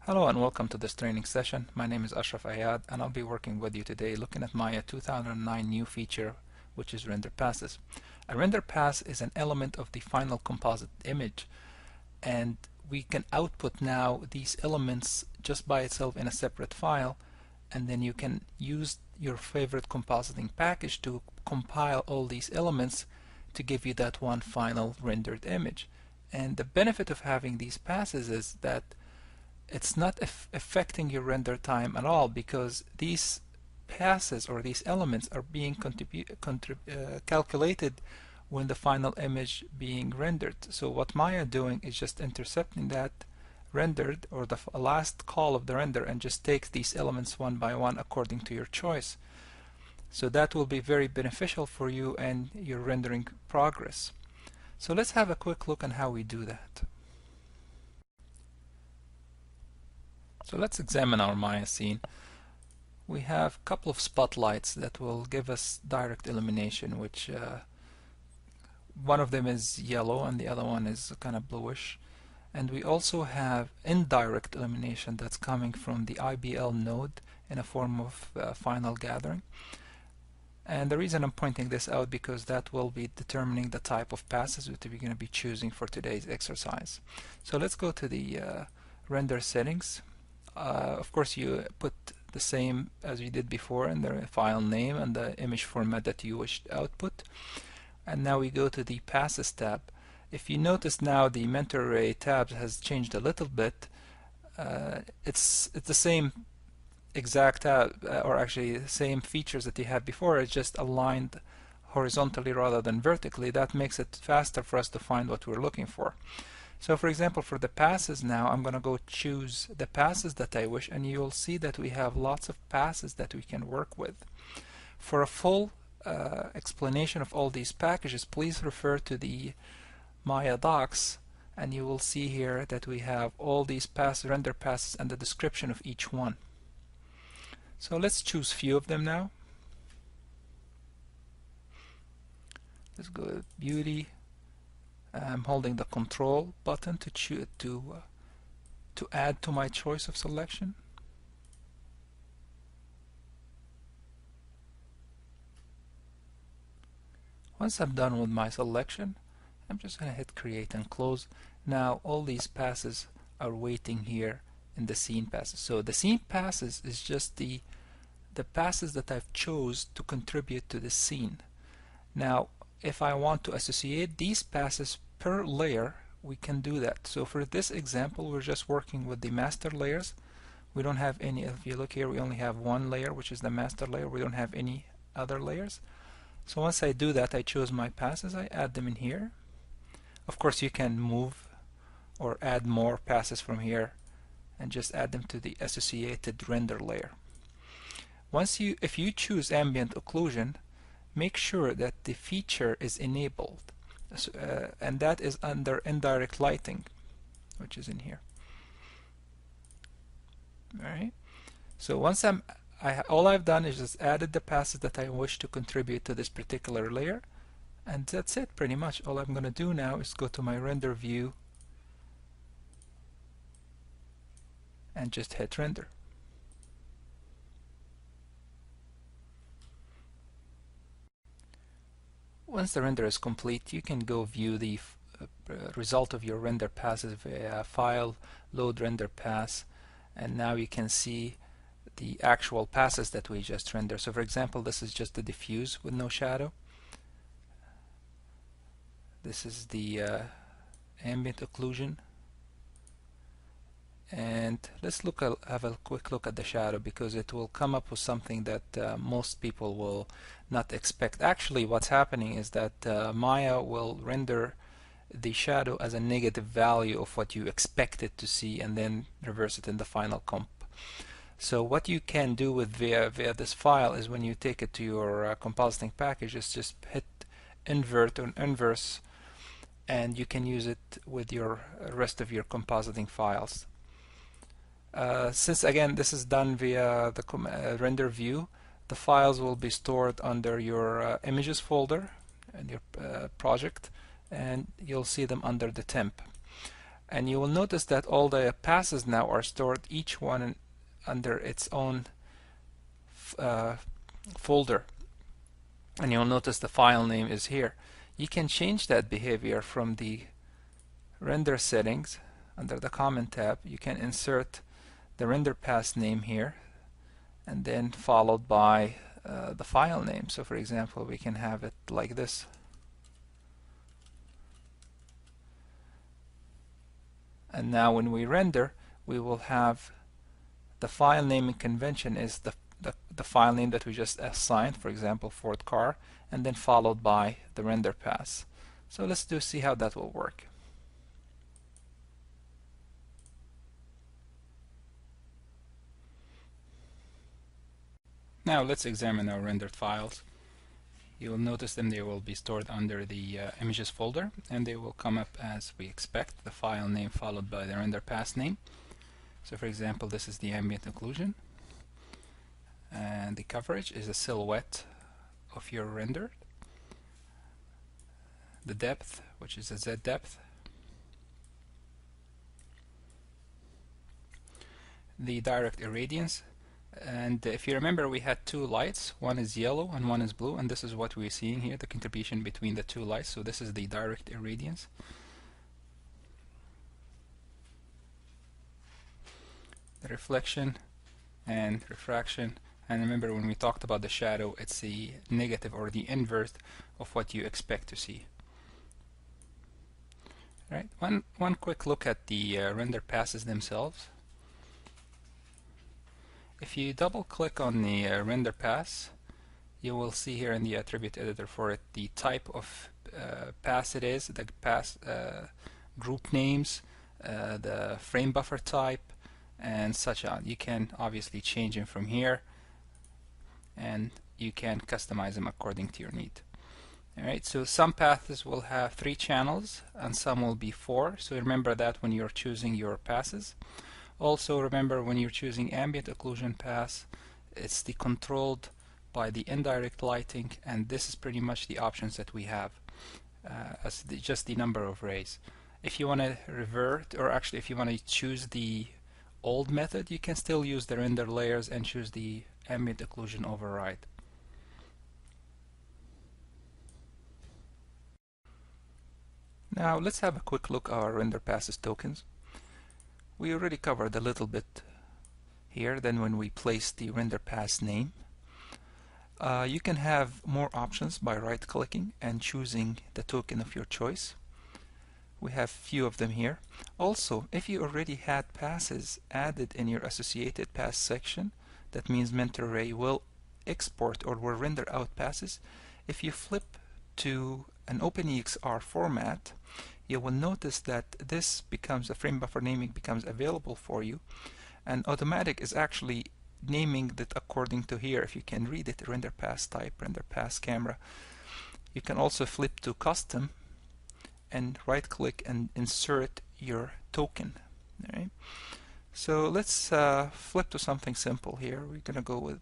Hello and welcome to this training session. My name is Ashraf Ayad and I'll be working with you today looking at Maya 2009 new feature, which is render passes. A render pass is an element of the final composite image, and we can output now these elements just by itself in a separate file, and then you can use your favorite compositing package to compile all these elements to give you that one final rendered image. And the benefit of having these passes is that it's not affecting your render time at all, because these passes or these elements are being calculated when the final image being rendered. So what Maya doing is just intercepting that rendered or the last call of the render and just takes these elements one by one according to your choice. So that will be very beneficial for you and your rendering progress. So let's have a quick look on how we do that. So let's examine our Maya scene. We have a couple of spotlights that will give us direct illumination, which one of them is yellow and the other one is kind of bluish. And we also have indirect illumination that's coming from the IBL node in a form of final gathering. And the reason I'm pointing this out because that will be determining the type of passes that we're going to be choosing for today's exercise. So let's go to the render settings. Of course, you put the same as we did before in the file name and the image format that you wish to output. And now we go to the passes tab. If you notice now, the mentor array tab has changed a little bit. It's the same exact tab, or actually the same features that you had before. It's just aligned horizontally rather than vertically. That makes it faster for us to find what we're looking for. So for example, for the passes now, I'm going to go choose the passes that I wish, and you'll see that we have lots of passes that we can work with. For a full explanation of all these packages, please refer to the Maya docs, and you will see here that we have all these render passes and the description of each one. So let's choose a few of them now. Let's go to beauty. I'm holding the control button to add to my choice of selection. Once I'm done with my selection, I'm just going to hit create and close. Now all these passes are waiting here in the scene passes. So the scene passes is just the passes that I've chose to contribute to the scene. Now if I want to associate these passes per layer, we can do that. So for this example, we're just working with the master layers. We don't have any. If you look here, we only have one layer, which is the master layer. We don't have any other layers. So once I do that, I choose my passes, I add them in here. Of course, you can move or add more passes from here and just add them to the associated render layer. If you choose ambient occlusion, make sure that the feature is enabled, and that is under indirect lighting, which is in here. Alright, so once all I've done is just added the passes that I wish to contribute to this particular layer, and that's it pretty much. All I'm going to do now is go to my render view and just hit render. Once the render is complete, you can go view the result of your render passes via file, load render pass, and now you can see the actual passes that we just rendered. So for example, this is just the diffuse with no shadow. This is the ambient occlusion. And let's have a quick look at the shadow, because it will come up with something that most people will not expect. Actually, what's happening is that Maya will render the shadow as a negative value of what you expect it to see and then reverse it in the final comp. So what you can do with via this file is, when you take it to your compositing package, is just hit invert or inverse, and you can use it with your rest of your compositing files. Since again this is done via the render view, the files will be stored under your images folder and your project, and you'll see them under the temp. And you will notice that all the passes now are stored, each one under its own folder. And you'll notice the file name is here. You can change that behavior from the render settings under the comment tab. You can insert the render pass name here and then followed by the file name. So for example, we can have it like this. And now when we render, we will have the file naming convention is the file name that we just assigned, for example, Ford car, and then followed by the render pass. So let's see how that will work. Now let's examine our rendered files. You will notice them, they will be stored under the images folder, and they will come up as we expect, the file name followed by the render pass name. So for example, this is the ambient occlusion, and the coverage is a silhouette of your render. The depth, which is a Z depth. The direct irradiance, and if you remember, we had two lights, one is yellow and one is blue, and this is what we're seeing here, the contribution between the two lights. So this is the direct irradiance. The reflection and refraction, and remember when we talked about the shadow, it's the negative or the inverse of what you expect to see. Right. One quick look at the render passes themselves. If you double click on the render pass, you will see here in the attribute editor for it the type of pass it is, the pass group names, the frame buffer type, and such on. You can obviously change them from here, and you can customize them according to your need. Alright, so some passes will have 3 channels and some will be 4, so remember that when you're choosing your passes. Also remember, when you're choosing ambient occlusion pass, it's the controlled by the indirect lighting, and this is pretty much the options that we have as just the number of rays. If you want to revert, or actually if you want to choose the old method, you can still use the render layers and choose the ambient occlusion override. Now let's have a quick look at our render passes tokens. We already covered a little bit here than when we placed the render pass name. You can have more options by right-clicking and choosing the token of your choice. We have few of them here. Also, if you already had passes added in your associated pass section, that means MentorRay will export or will render out passes. If you flip to an OpenEXR format, you will notice that this becomes, a frame buffer naming becomes available for you, and Automatic is actually naming that according to here. If you can read it, render pass type, render pass camera. You can also flip to custom and right click and insert your token. All right. So let's flip to something simple here. We're gonna go with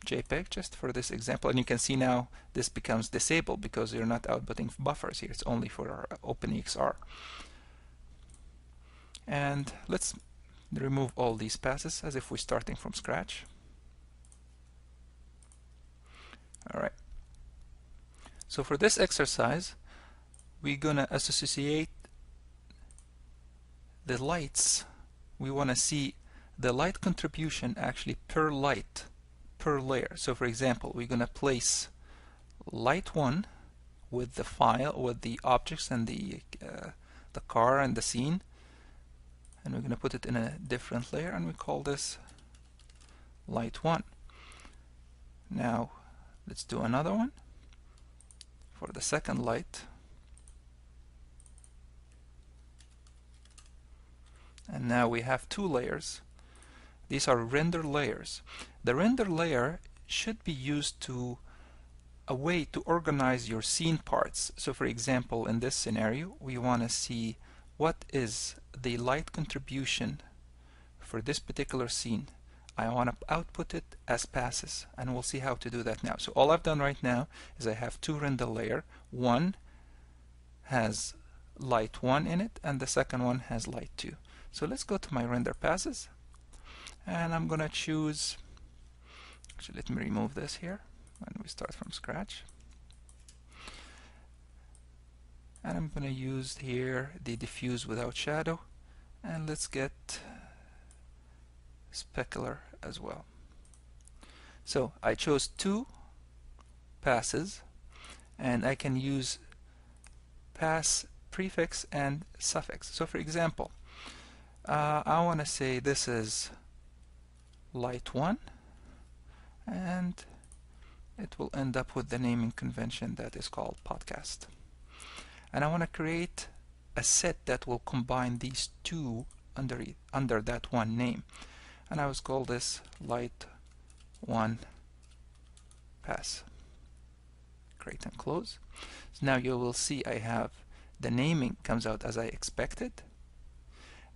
JPEG just for this example, and you can see now this becomes disabled because you're not outputting buffers here. It's only for our OpenEXR. And let's remove all these passes as if we're starting from scratch. Alright, so for this exercise we're gonna associate the lights. We want to see the light contribution actually per light per layer. So for example, we're going to place light 1 with the file, with the objects and the car and the scene, and we're going to put it in a different layer, and we call this light 1. Now let's do another one for the second light, and now we have 2 layers. These are render layers. The render layer should be used to a way to organize your scene parts. So for example, in this scenario, we want to see what is the light contribution for this particular scene. I want to output it as passes, and we'll see how to do that now. So all I've done right now is I have 2 render layer. One has light 1 in it, and the second one has light 2. So let's go to my render passes, and I'm gonna choose, actually let me remove this here when we start from scratch, and I'm gonna use here the diffuse without shadow, and let's get specular as well. So I chose 2 passes, and I can use pass prefix and suffix. So for example, I want to say this is light 1, and it will end up with the naming convention that is called podcast. And I want to create a set that will combine these two under that one name, and I will call this light 1 pass. Create and close. So now you will see I have the naming comes out as I expected,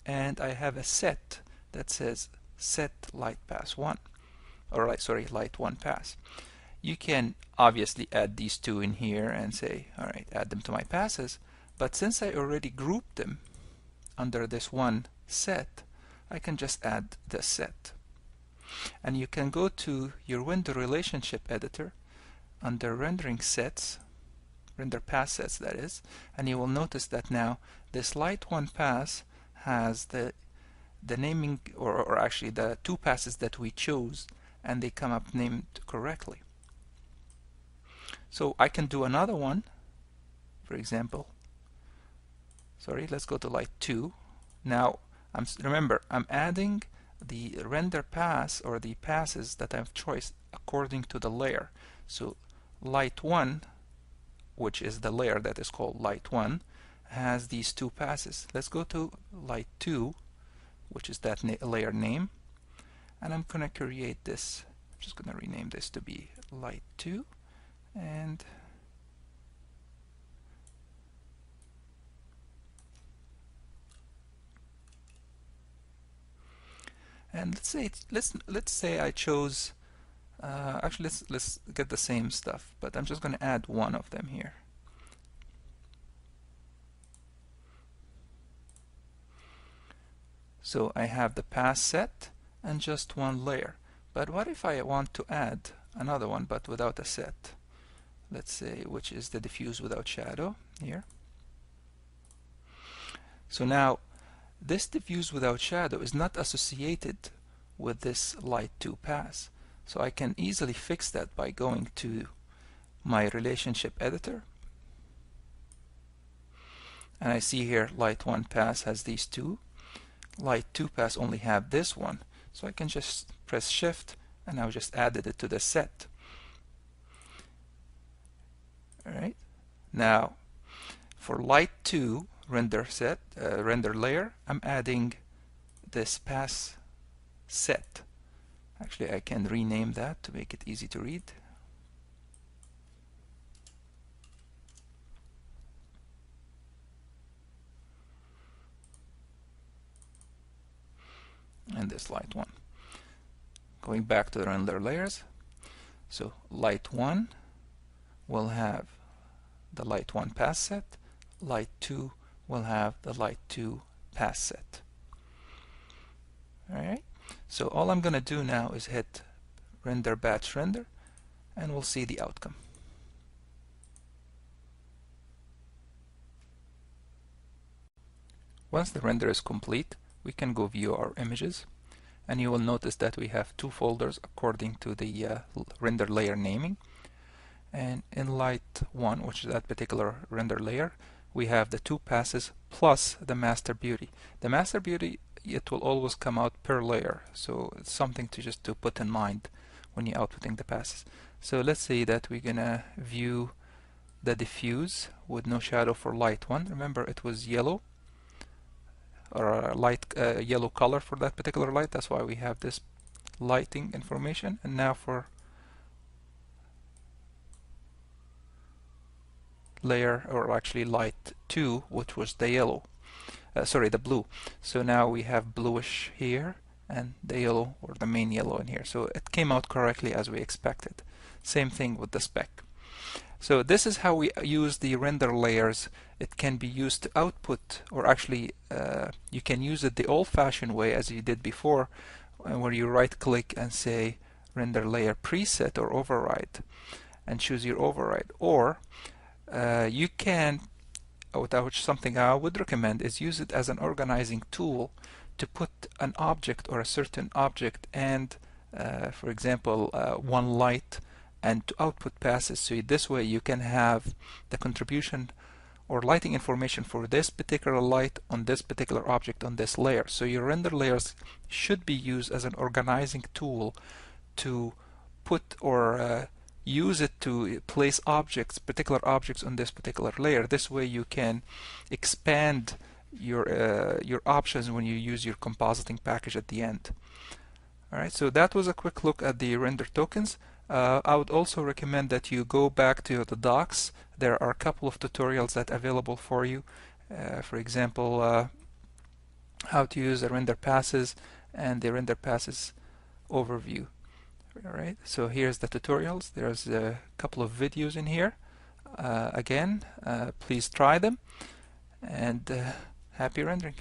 and I have a set that says set light pass 1, or light 1 pass. You can obviously add these two in here and say, alright, add them to my passes, but since I already grouped them under this one set, I can just add the set. And you can go to your window relationship editor under rendering sets, render pass sets that is, and you will notice that now this light 1 pass has the naming, or actually the 2 passes that we chose, and they come up named correctly. So I can do another one, for example. Sorry, let's go to light 2. Now remember, I'm adding the render pass, or the passes that I've chosen according to the layer. So light 1, which is the layer that is called light 1, has these 2 passes. Let's go to light 2, which is that layer name, and I'm going to create this. I'm just going to rename this to be light 2, and let's say I chose actually let's get the same stuff, but I'm just going to add one of them here. So I have the pass set and just one layer. But what if I want to add another one but without a set? Let's say, which is the diffuse without shadow here. So now this diffuse without shadow is not associated with this light 2 pass. So I can easily fix that by going to my relationship editor, and I see here light 1 pass has these 2, light 2 pass only have this one, so I can just press shift and I've just added it to the set. Alright, now for light 2 render set, render layer, I'm adding this pass set. Actually, I can rename that to make it easy to read. And this light 1. Going back to the render layers, so light 1 will have the light 1 pass set, light 2 will have the light 2 pass set. Alright, so all I'm going to do now is hit render batch render, and we'll see the outcome. Once the render is complete, we can go view our images, and you will notice that we have 2 folders according to the render layer naming. And in light 1, which is that particular render layer, we have the 2 passes plus the master beauty. The master beauty, it will always come out per layer, so it's something to put in mind when you're outputting the passes. So let's say that we're gonna view the diffuse with no shadow for light 1. Remember, it was yellow, or a light yellow color for that particular light. That's why we have this lighting information. And now for layer, or actually light 2, which was the yellow, the blue. So now we have bluish here and the yellow, or the main yellow, in here. So it came out correctly as we expected. Same thing with the spec. So this is how we use the render layers it can be used to output, or actually you can use it the old-fashioned way as you did before, where you right-click and say render layer preset or override and choose your override. Or you can, which something I would recommend, is use it as an organizing tool to put an object or a certain object and for example one light and to output passes. So this way you can have the contribution or lighting information for this particular light on this particular object on this layer. So your render layers should be used as an organizing tool to put or use it to place objects, particular objects on this particular layer. This way you can expand your options when you use your compositing package at the end. Alright, so that was a quick look at the render tokens. I would also recommend that you go back to the docs. There are a couple of tutorials that are available for you. For example, how to use the render passes and the render passes overview. Alright, so here's the tutorials. There's a couple of videos in here. Again, please try them, and happy rendering.